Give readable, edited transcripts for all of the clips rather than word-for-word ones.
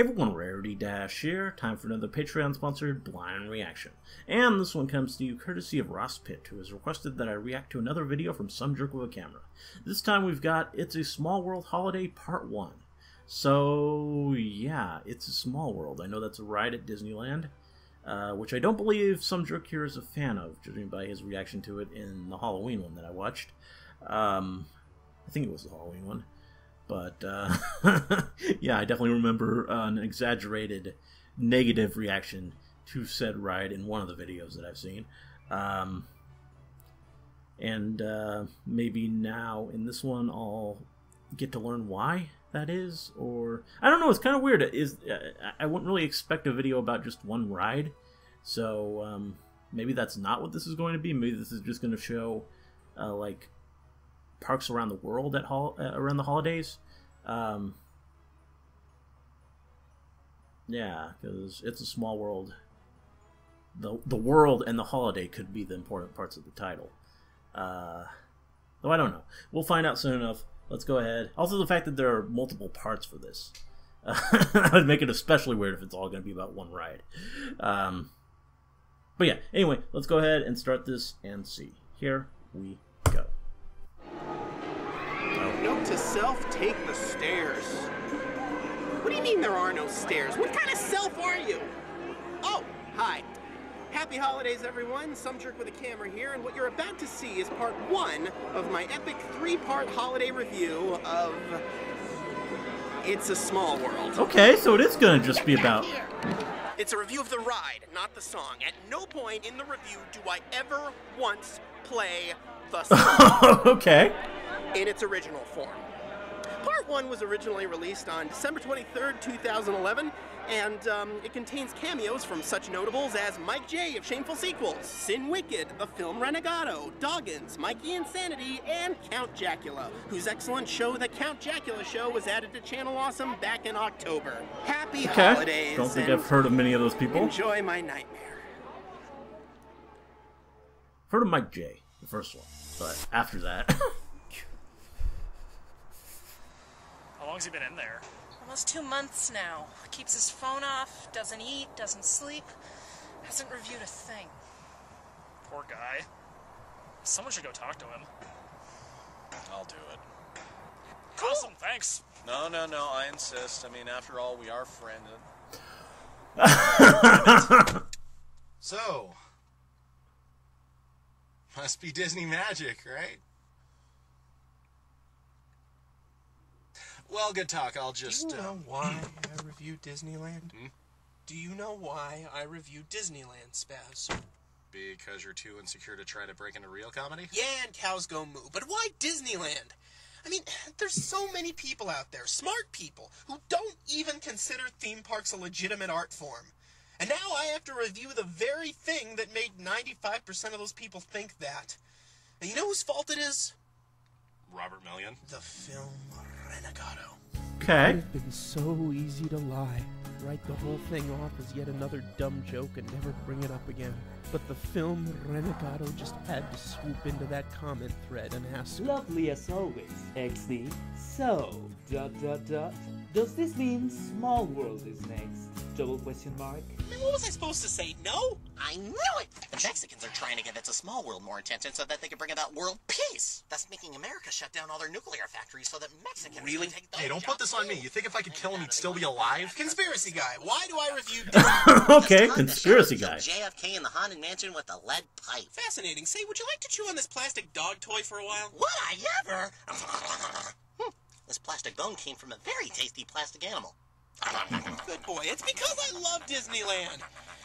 Hey everyone, Rarity Dash here. Time for another Patreon-sponsored blind reaction. And this one comes to you courtesy of Ross Pitt, who has requested that I react to another video from some jerk with a camera. This time we've got It's a Small World Holiday Part 1. So, yeah, It's a Small World. I know that's a ride at Disneyland, which I don't believe some jerk here is a fan of, judging by his reaction to it in the Halloween one that I watched. I think it was the Halloween one. But, yeah, I definitely remember an exaggerated negative reaction to said ride in one of the videos that I've seen. Maybe now in this one I'll get to learn why that is, or... I don't know, it's kind of weird. I wouldn't really expect a video about just one ride, so maybe that's not what this is going to be. Maybe this is just going to show, like, parks around the world at around the holidays. Yeah, because It's a Small World. The world and the holiday could be the important parts of the title. Though I don't know. We'll find out soon enough. Let's go ahead. Also, the fact that there are multiple parts for this. That would make it especially weird if it's all going to be about one ride. But yeah, anyway, let's go ahead and start this and see. Here we go. Note to self, take the stairs. What do you mean there are no stairs? What kind of self are you? Oh, hi. Happy holidays, everyone. Some jerk with a camera here, and what you're about to see is part 1 of my epic 3-part holiday review of It's a Small World. Okay, so it is going to just be about... It's a review of the ride, not the song. At no point in the review do I ever once play the song. Okay. In its original form. Part 1 was originally released on December 23rd, 2011, and it contains cameos from such notables as Mike J. of Shameful Sequels, Sin Wicked, the film Renegado, Doggins, Mikey Insanity, and Count Jacula, whose excellent show, The Count Jacula Show, was added to Channel Awesome back in October. Happy holidays. Don't think I've heard of many of those people. Enjoy my nightmare. Heard of Mike J, the first one, but after that... How long's he been in there? Almost 2 months now. Keeps his phone off, doesn't eat, doesn't sleep, hasn't reviewed a thing. Poor guy. Someone should go talk to him. I'll do it. Cool. Awesome, thanks. No, I insist. I mean, after all, we are friended. So, must be Disney magic, right? Well, good talk. I'll just... Do you know why I reviewed Disneyland? Do you know why I reviewed Disneyland, Spaz? Because you're too insecure to try to break into real comedy? Yeah, and cows go moo. But why Disneyland? I mean, there's so many people out there, smart people, who don't even consider theme parks a legitimate art form. And now I have to review the very thing that made 95% of those people think that. And you know whose fault it is? Robert Million? The film Renegado. Okay. It's been so easy to lie. Write the whole thing off as yet another dumb joke and never bring it up again. But the film Renegado just had to swoop into that comment thread and ask... Lovely as always, XD. So, ... Does this mean Small World is next? Double question mark. I mean, what was I supposed to say? No? I knew it! The Mexicans are trying to give It's a Small World more attention so that they can bring about world peace. That's making America shut down all their nuclear factories so that Mexicans Really? can take those Hey, don't put this on me. You think if I could kill him, he'd still be alive? Conspiracy guy, why do I review Okay, conspiracy guy. JFK in the haunted mansion with the lead pipe. Fascinating. Say, would you like to chew on this plastic dog toy for a while? Would I ever? This plastic bone came from a very tasty plastic animal. Good boy. It's because I love Disneyland.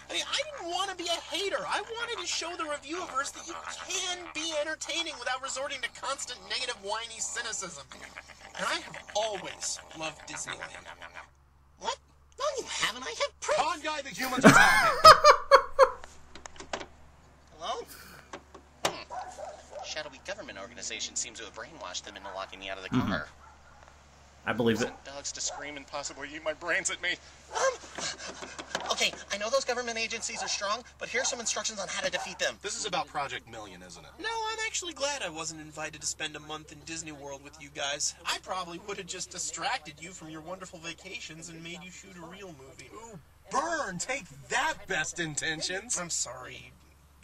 I mean, I didn't want to be a hater. I wanted to show the reviewerverse that you can be entertaining without resorting to constant negative, whiny cynicism. And I have always loved Disneyland. What? No, you haven't. I have proof. Con guy, the humans are talking. Hello? Shadowy government organization seems to have brainwashed them into locking me out of the car. I believe it. Sent dogs to scream and possibly eat my brains at me. Okay, I know those government agencies are strong, but here's some instructions on how to defeat them. This is about Project Million, isn't it? No, I'm actually glad I wasn't invited to spend a month in Disney World with you guys. I probably would have just distracted you from your wonderful vacations and made you shoot a real movie. Ooh, burn! Take that, best intentions! I'm sorry.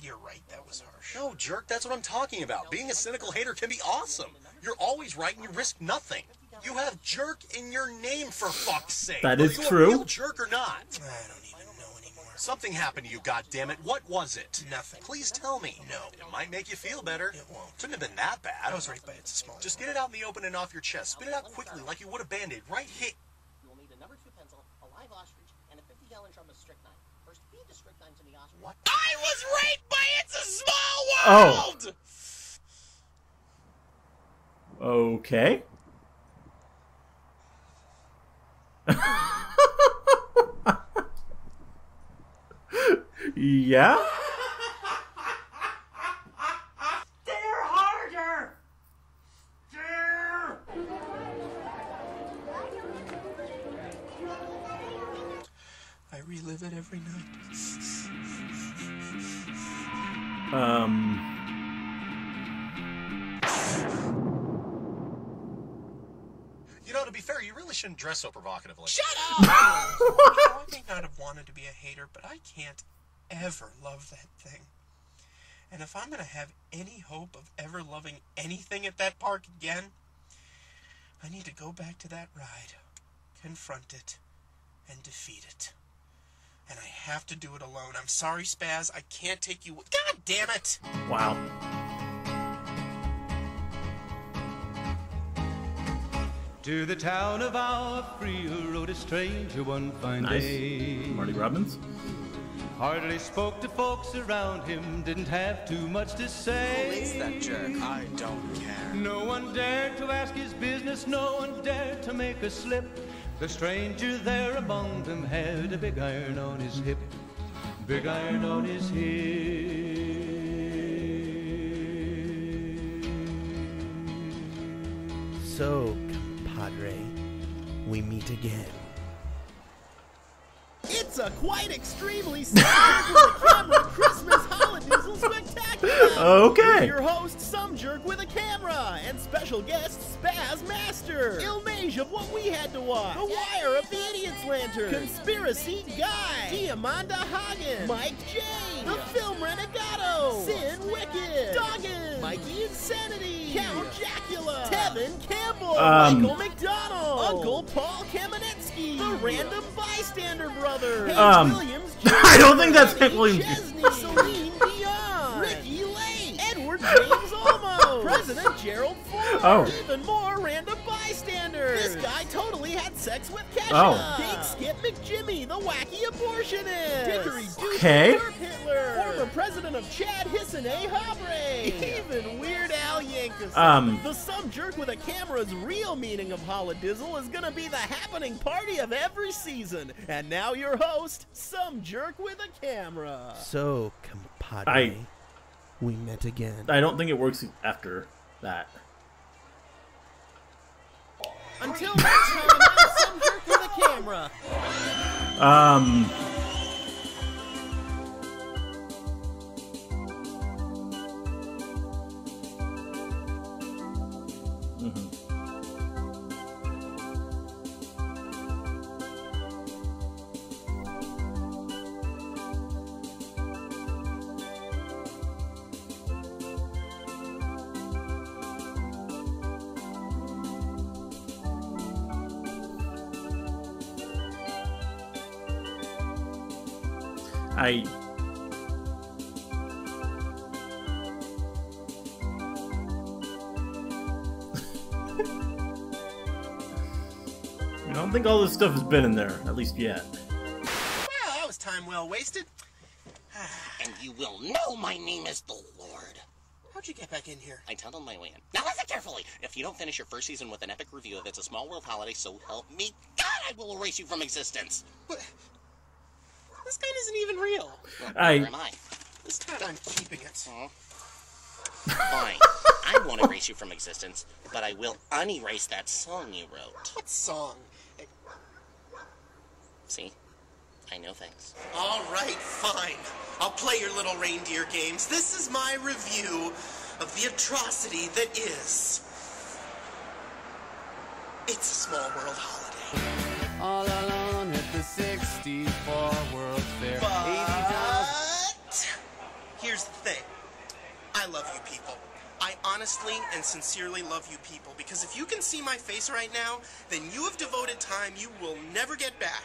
You're right, that was harsh. No, jerk, that's what I'm talking about. Being a cynical hater can be awesome. You're always right and you risk nothing. You have jerk in your name, for fuck's sake. That is Are you true. a real jerk or not? I don't even know anymore. Something happened to you, goddammit. What was it? Nothing. Please tell me. No. It might make you feel better. It won't. Couldn't have been that bad. I was right by It's a Small Just get it out in the open and off your chest. Spit it out quickly like you would a Band-Aid. Right hit. You'll need a number 2 pencil, a live ostrich, and a 50-gallon drum of strychnine. First, feed the strychnine to the ostrich. What? I was right by It's a Small World! Oh. Okay. Yeah? They're harder! They're... I relive it every night. You know, to be fair, you really shouldn't dress so provocatively. Shut up! I may not have wanted to be a hater, but I can't ever love that thing. And if I'm going to have any hope of ever loving anything at that park again, I need to go back to that ride, confront it, and defeat it. And I have to do it alone. I'm sorry, Spaz. I can't take you... God damn it! Wow. To the town of our free rode a stranger one fine Nice. day. Marty Robbins. Hardly spoke to folks around him, didn't have too much to say. Who is that jerk? I don't care. No one dared to ask his business, no one dared to make a slip. The stranger there among them had a big iron on his hip. Big iron on his hip. So, compadre, we meet again. It's a quite extremely camera Christmas holidizzle spectacular! Okay. With your host, Some Jerk with a Camera, and special guest, Spaz Master, Ilmage of What We Had to Watch, The Wire of the Idiot's Lantern, Conspiracy Guy, Diamanda Hagen, Mike J, The Film Renegado, Sin Wicked, Doggin, Mikey Insanity, Count Jacula, Tevin Campbell, Michael McDonald, Uncle Paul Kamenetsky, The Random Bystander Brother, Paige Williams, I don't think that's Hank Williams. Chesney, Celine Dion, Ricky Lake, Edward James Olmos, President Gerald Ford, even more random bystanders. This guy totally had sex with Kesha. Big Skip McJimmy, the wacky abortionist. Dickory Dookie Hitler, former president of Chad Hissene Habre, even Weird Al Yankovic. The Some Jerk with a Camera's real meaning of Holodizzle is gonna be the happening party of every season. And now your host, Some Jerk with a Camera. So, compadre, we met again. I don't think it works after that. Until next time, I'm Some Jerk with a Camera. I don't think all this stuff has been in there, at least yet. Well, that was time well wasted. And you will know my name is the Lord. How'd you get back in here? I tunneled my way in. Now listen carefully. If you don't finish your first season with an epic review of It's a Small World holiday, so help me God, I will erase you from existence. What? This guy isn't even real. Well, where am I? This time I'm keeping it. Fine. I won't erase you from existence, but I will unerase that song you wrote. What song? See? I know things. All right, fine. I'll play your little reindeer games. This is my review of the atrocity that is It's a Small World Holiday. All alone at the 64 World Fair. But here's the thing. I love you people. I honestly and sincerely love you people, because if you can see my face right now, then you have devoted time you will never get back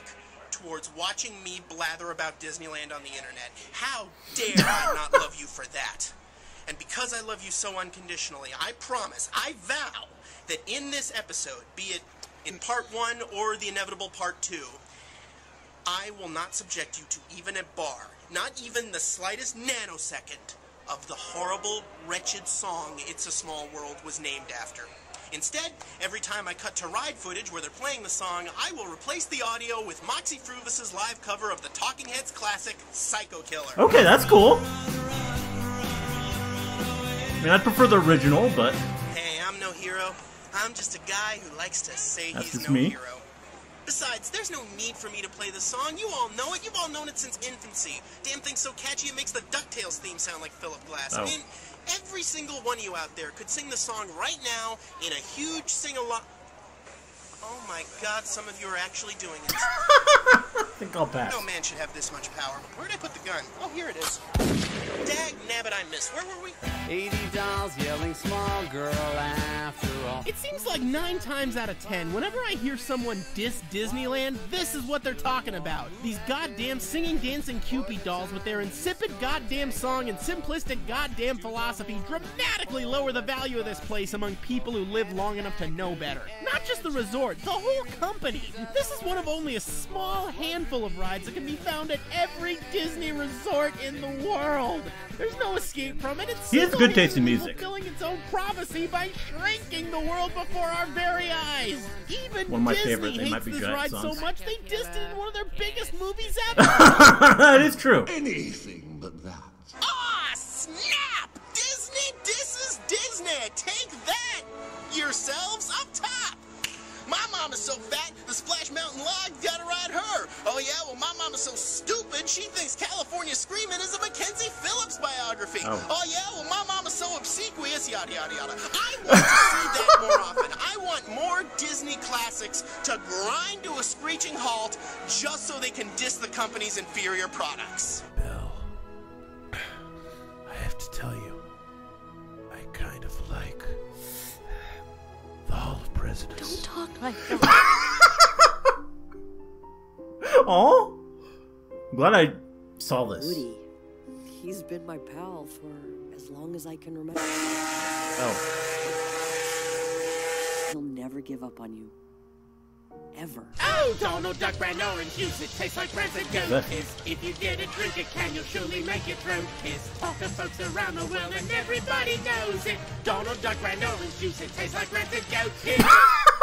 towards watching me blather about Disneyland on the internet. How dare I not love you for that? And because I love you so unconditionally, I promise, I vow, that in this episode, be it in part 1 or the inevitable part 2, I will not subject you to even a bar, not even the slightest nanosecond, of the horrible, wretched song It's a Small World was named after. Instead, every time I cut to ride footage where they're playing the song, I will replace the audio with Moxie Fruvus's live cover of the Talking Heads classic, Psycho Killer. Okay, that's cool. I mean, I'd prefer the original, but... Hey, I'm no hero. I'm just a guy who likes to say That's he's just no me. hero. Besides, there's no need for me to play the song. You all know it. You've all known it since infancy. Damn thing's so catchy it makes the DuckTales theme sound like Philip Glass. Oh. I mean, every single one of you out there could sing the song right now in a huge sing-along. Oh my God, some of you are actually doing it. I think I'll pass. No man should have this much power. Where'd I put the gun? Oh, here it is. Dag nabbit, I missed. Where were we? 80 dolls yelling small girl after all. It seems like 9 times out of 10, whenever I hear someone diss Disneyland, this is what they're talking about. These goddamn singing, dancing Cupid dolls with their insipid goddamn song and simplistic goddamn philosophy dramatically lower the value of this place among people who live long enough to know better. Not just the resort, the whole company. This is one of only a small handful of rides that can be found at every Disney resort in the world. There's no escape from it. It's He has good taste in music. fulfilling its own prophecy by shrinking the world before our very eyes. Even One of my Disney favorite. They hates might be this giant ride songs. so much they dissed it in one of their biggest movies ever. That is true. Anything but that. Ah, snap! Disney disses Disney! Take that, yourselves up top! My mama's so fat, the Splash Mountain log gotta ride her. Oh yeah, well my mama's so stupid, she thinks California Screamin' is a Mackenzie Phillips biography. Oh yeah, well my mama's so obsequious, yada yada yada. I want to see that more often. I want more Disney classics to grind to a screeching halt just so they can diss the company's inferior products. Bill, I have to tell you, I kind of like the Hall of Presidents. Don't talk like that. Oh, I'm glad I saw this. Woody, he's been my pal for as long as I can remember. Oh. He'll never give up on you. Ever. Oh, Donald Duck brand orange juice, it tastes like rancid goat That- piss. If you get it, drink it, can you'll surely make your throat kiss. Talk to folks around the world and everybody knows it. Donald Duck brand orange juice, it tastes like rancid goat piss.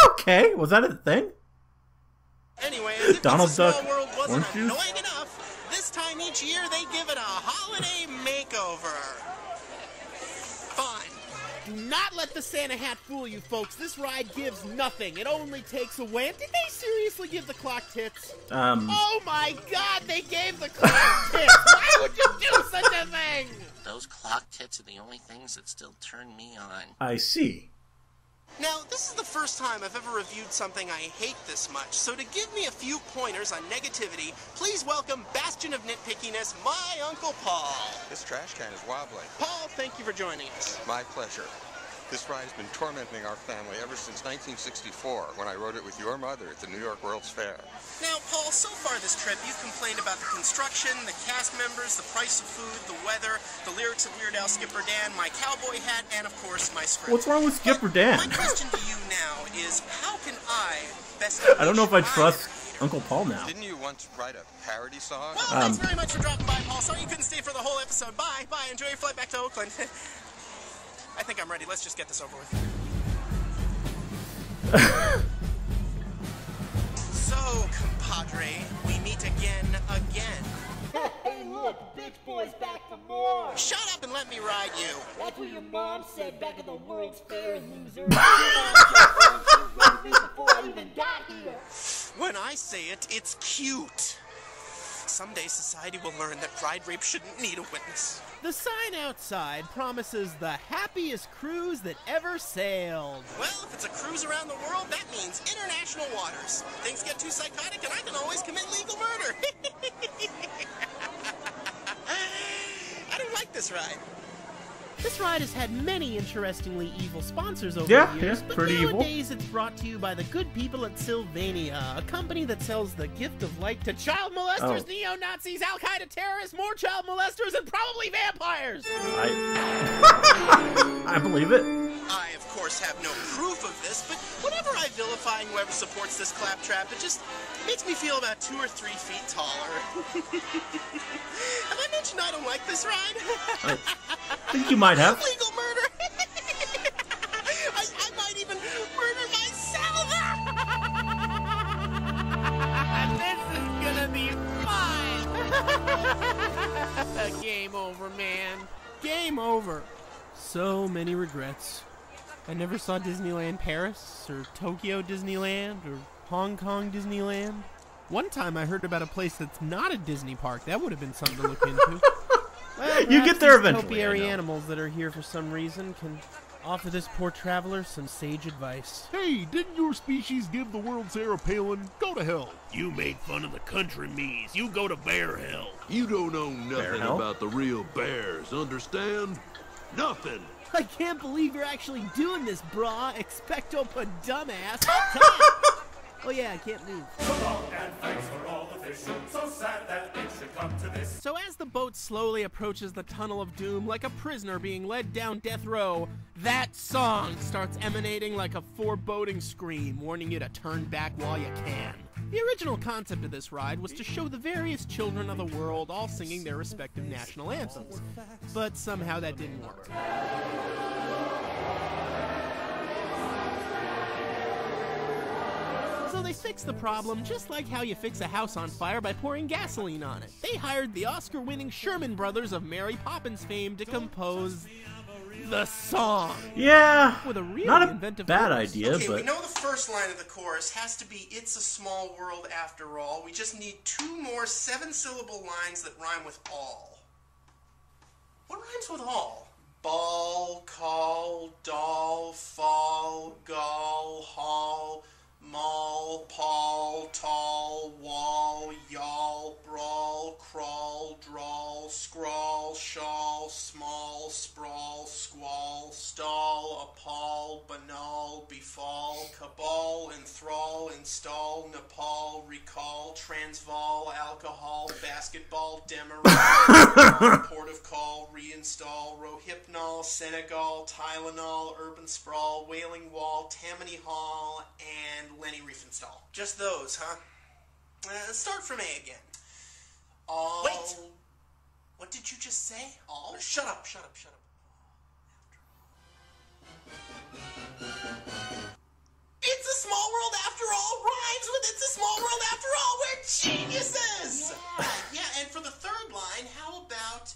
Okay, was that a thing? Anyway, as if Donald It's a Duck Small World wasn't orange juice? annoying enough, this time each year they give it a holiday makeover. Fine. Do not let the Santa hat fool you, folks. This ride gives nothing. It only takes away. And did they seriously give the clock tits? Oh my God, they gave the clock tits. Why would you do such a thing? Those clock tits are the only things that still turn me on. I see. Now, this is the first time I've ever reviewed something I hate this much, so to give me a few pointers on negativity, please welcome Bastion of Nitpickiness, my Uncle Paul. This trash can is wobbly. Paul, thank you for joining us. My pleasure. This ride has been tormenting our family ever since 1964, when I rode it with your mother at the New York World's Fair. Now, Paul, so far this trip, you've complained about the construction, the cast members, the price of food, the weather, the lyrics of Weird Al Skipper Dan, my cowboy hat, and, of course, my script. What's wrong with Skipper Dan? My question to you now is, how can I best... I don't know if I trust Uncle Paul now. Didn't you once write a parody song? Well, thanks very much for dropping by, Paul. Sorry you couldn't stay for the whole episode. Bye. Bye. Enjoy your flight back to Oakland. I think I'm ready. Let's just get this over with. So, compadre, we meet again. Hey, look, bitch boy's back for more. Shut up and let me ride you. That's what your mom said back at the World's Fair, loser. Before I even got here. When I say it, it's cute. Someday society will learn that pride rape shouldn't need a witness. The sign outside promises the happiest cruise that ever sailed. Well, if it's a cruise around the world, that means international waters. Things get too psychotic and I can always commit legal murder. I don't like this ride. This ride has had many interestingly evil sponsors over Yeah, the years, yeah, but pretty evil. nowadays it's brought to you by the good people at Sylvania, a company that sells the gift of light to child molesters, Oh. neo-Nazis, Al-Qaeda terrorists, more child molesters, and probably vampires! I believe it. I, of course, have no proof of this, but whenever I vilify whoever supports this claptrap, it just makes me feel about 2 or 3 feet taller. Have I mentioned I don't like this ride? I think you might have. Legal murder! I might even murder myself! This is gonna be fun! Game over, man. Game over. So many regrets. I never saw Disneyland Paris, or Tokyo Disneyland, or Hong Kong Disneyland. One time I heard about a place that's not a Disney park. That would have been something to look into. Well, You get there eventually, topiary I know. animals that are here for some reason can offer this poor traveler some sage advice. Hey, didn't your species give the world Sarah Palin? Go to hell. You made fun of the country me's. You go to bear hell. You don't know nothing hell? about the real bears, understand? Nothing. I can't believe you're actually doing this, brah. Expecto pa dumbass. Oh yeah, I can't move. So as the boat slowly approaches the tunnel of doom like a prisoner being led down death row, that song starts emanating like a foreboding scream, warning you to turn back while you can. The original concept of this ride was to show the various children of the world all singing their respective national anthems, but somehow that didn't work. So they fixed the problem just like how you fix a house on fire by pouring gasoline on it. They hired the Oscar-winning Sherman Brothers of Mary Poppins fame to compose the song. Yeah, With a really not a inventive bad chorus. idea, Okay, we but know the first line of the chorus has to be "It's a small world after all." We just need 2 more 7-syllable lines that rhyme with all. What rhymes with all? Ball, call, doll, fall, gall, haul, mall, paul, tall, wall, y'all, brawl, crawl, drawl, scrawl, shawl, small, sprawl, squall, stall, appall, banal, befall, cabal, enthrall, install, Nepal, recall, transvaal, alcohol, basketball, demerit, port of call, reinstall, rohypnol, Senegal, Tylenol, urban sprawl, wailing wall, Tammany Hall, and Lenny Riefenstahl. Just those, huh? Start from A again. All... Wait! What did you just say? All? Shut up, shut up, shut up. It's a small world after all rhymes with "It's a small world after all." We're geniuses! Yeah, and for the third line, how about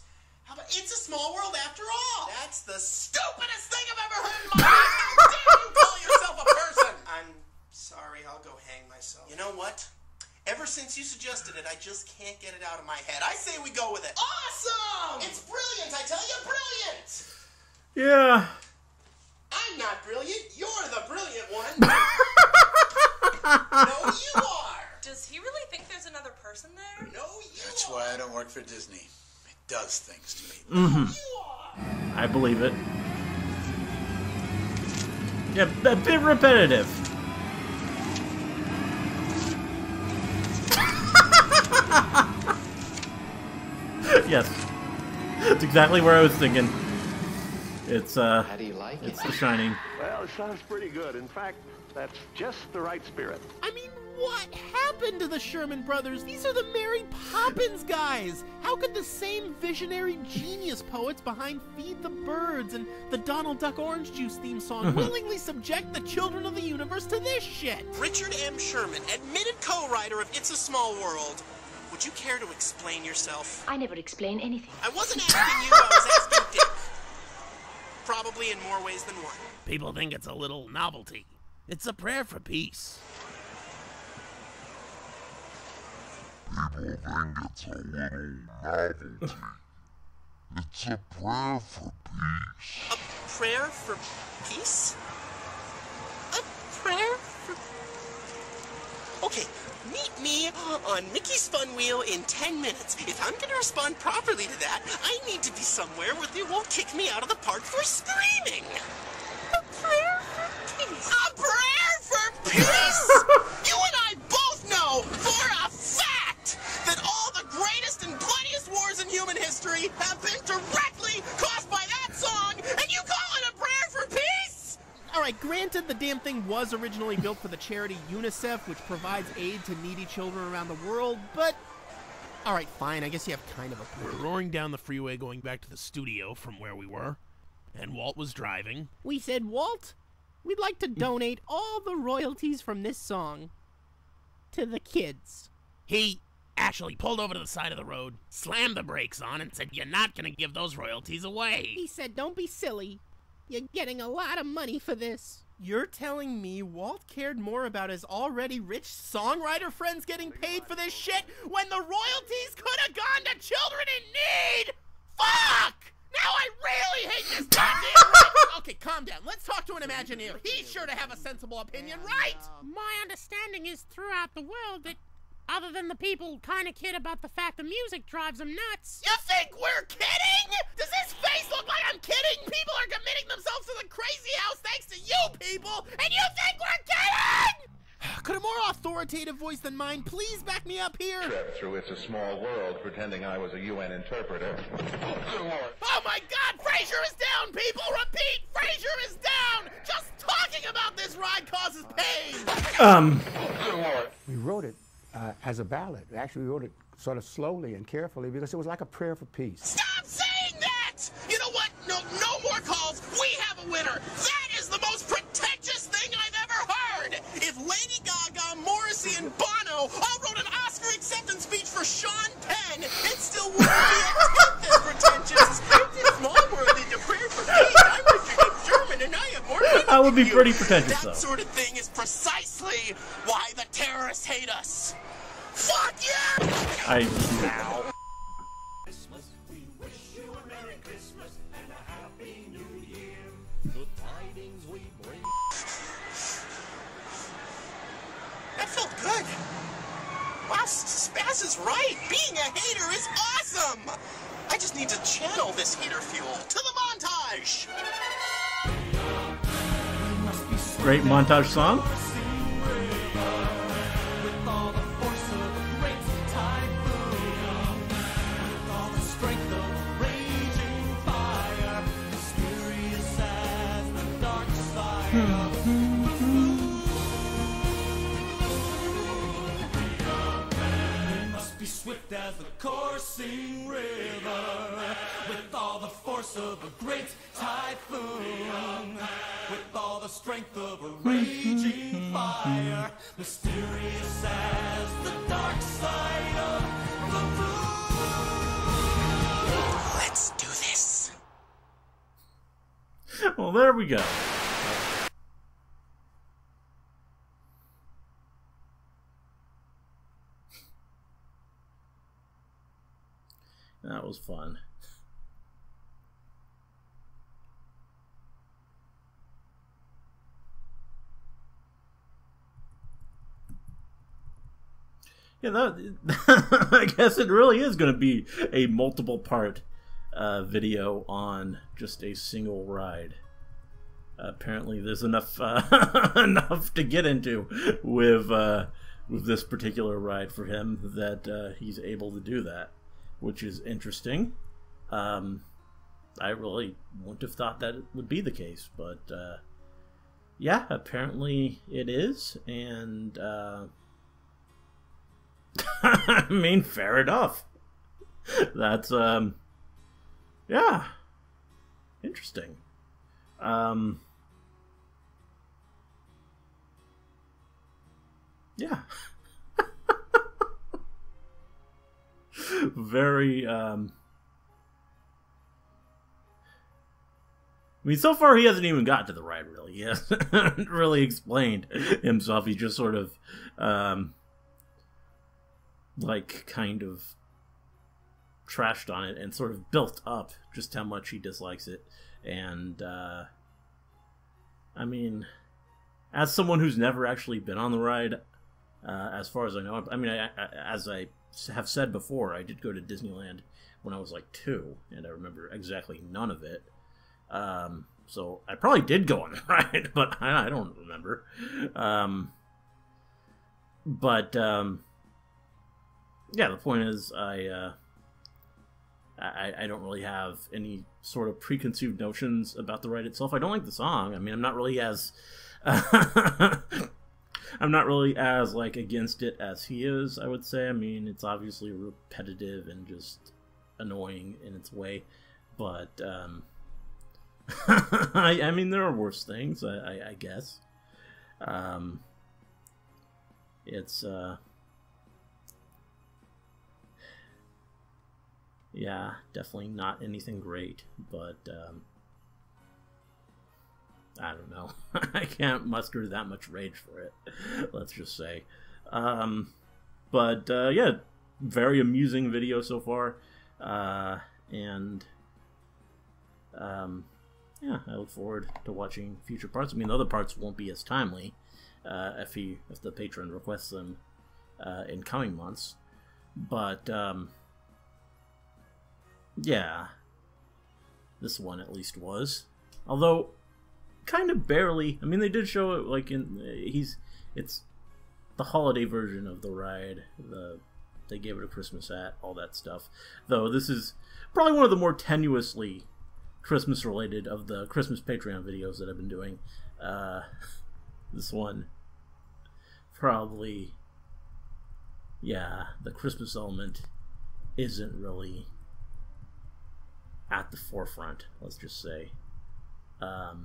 "It's a small world after all"? That's the stupidest thing I've ever heard in my life! How dare you call yourself a person? I'm sorry, I'll go hang myself. You know what? Ever since you suggested it, I just can't get it out of my head. I say we go with it. Awesome! It's brilliant, I tell you, brilliant! yeah. I'm not brilliant. You're the brilliant one. No, you are. Does he really think there's another person there? No, you That's why I don't work for Disney. It does things to me. I believe it. Yeah, a bit repetitive. Yes, that's exactly where I was thinking. It's How do you like it's The Shining. Well, it sounds pretty good. In fact, that's just the right spirit. I mean, what happened to the Sherman Brothers? These are the Mary Poppins guys! How could the same visionary genius poets behind Feed the Birds and the Donald Duck Orange Juice theme song willingly subject the children of the universe to this shit? Richard M. Sherman, admitted co-writer of "It's a Small World." Would you care to explain yourself? I never explain anything. I wasn't asking you, I was asking Dick. Probably in more ways than one. People think it's a little novelty. It's a prayer for peace. people think it's a little novelty. It's a prayer for peace. A prayer for peace? A prayer for... Okay, meet me on Mickey's Fun Wheel in 10 minutes. If I'm gonna respond properly to that, I need to be somewhere where they won't kick me out of the park for screaming. A prayer for peace. A prayer for peace? You and I both know for a fact that all the greatest and bloodiest wars in human history have been directly caused by that song, and you call it a prayer for peace? Alright, granted the damn thing was originally built for the charity UNICEF, which provides aid to needy children around the world, but... Alright, fine, I guess you have kind of a point. We're roaring down the freeway going back to the studio from where we were, and Walt was driving. We said, Walt, we'd like to donate all the royalties from this song to the kids. He actually pulled over to the side of the road, slammed the brakes on, and said, "You're not gonna give those royalties away." He said, don't be silly. You're getting a lot of money for this. You're telling me Walt cared more about his already rich songwriter friends getting paid for this shit when the royalties could have gone to children in need? Fuck! Now I really hate this goddamn right. Okay, calm down. Let's talk to an Imagineer. He's sure to have a sensible opinion, right? My understanding is throughout the world that, other than the people kind of kid about the fact the music drives them nuts. You think we're kidding? Does this face look like I'm kidding? People are committing themselves to the crazy house thanks to you people, and you think we're kidding? Could a more authoritative voice than mine please back me up here? Trip through It's a Small World pretending I was a UN interpreter. Oh my God, Frasier is down, people! Repeat, Frasier is down! Just talking about this ride causes pain! We wrote it as a ballad. Actually, we wrote it sort of slowly and carefully because it was like a prayer for peace. Stop saying that! You know what? No more calls. We have a winner. That is the most pretentious thing I've ever heard. If Lady Gaga, Morrissey, and Bono all wrote an Oscar acceptance speech for Sean Penn, it still wouldn't be a tenth as pretentious. It's a small world in the prayer for peace. I'm Richard in German, and I have more money That would be than pretty you. pretentious, though. That sort of thing is precisely why the terrorists hate us. Fuck you! Now. That felt good. Wow, Spaz is right. Being a hater is awesome. I just need to channel this hater fuel to the montage. Great montage song. Swift as the coursing river, with all the force of a great typhoon, with all the strength of a raging fire, mysterious as the dark side of the moon. Let's do this. Well, there we go. That was fun. Yeah, I guess it really is going to be a multiple part video on just a single ride. Apparently, there's enough enough to get into with this particular ride for him that he's able to do that, which is interesting. I really wouldn't have thought that it would be the case, but yeah, apparently it is, and I mean, fair enough. That's yeah, interesting. Yeah. Very, I mean, so far he hasn't even got to the ride, really. He hasn't really explained himself. He's just sort of, like, kind of trashed on it and sort of built up just how much he dislikes it. And, I mean, as someone who's never actually been on the ride, as far as I know, I mean, as I have said before, I did go to Disneyland when I was like 2, and I remember exactly none of it. So I probably did go on the ride, but I don't remember. Yeah, the point is, I don't really have any sort of preconceived notions about the ride itself. I don't like the song. I mean, I'm not really as like against it as he is, I would say. I mean, it's obviously repetitive and just annoying in its way, but I mean, there are worse things, I guess. It's yeah, definitely not anything great, but I don't know. I can't muster that much rage for it, let's just say. Yeah, very amusing video so far. Yeah, I look forward to watching future parts. I mean, the other parts won't be as timely if the patron requests them in coming months. But yeah, this one at least was. Although, kind of barely. I mean, they did show it like it's the holiday version of the ride. They gave it a Christmas hat, all that stuff. Though this is probably one of the more tenuously Christmas related of the Christmas Patreon videos that I've been doing. This one probably, yeah, the Christmas element isn't really at the forefront, let's just say. Because,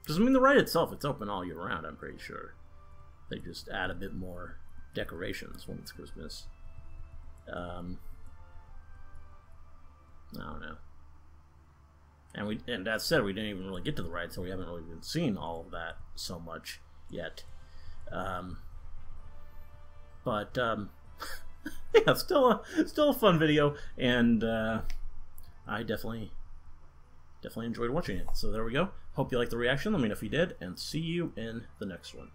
I mean, the ride itself, it's open all year round, I'm pretty sure. They just add a bit more decorations when it's Christmas. I don't know. And as said, we didn't even really get to the ride, so we haven't really been seeing all of that so much yet. Yeah, still a fun video, and I definitely enjoyed watching it. So there we go. Hope you liked the reaction. Let me know if you did, and see you in the next one.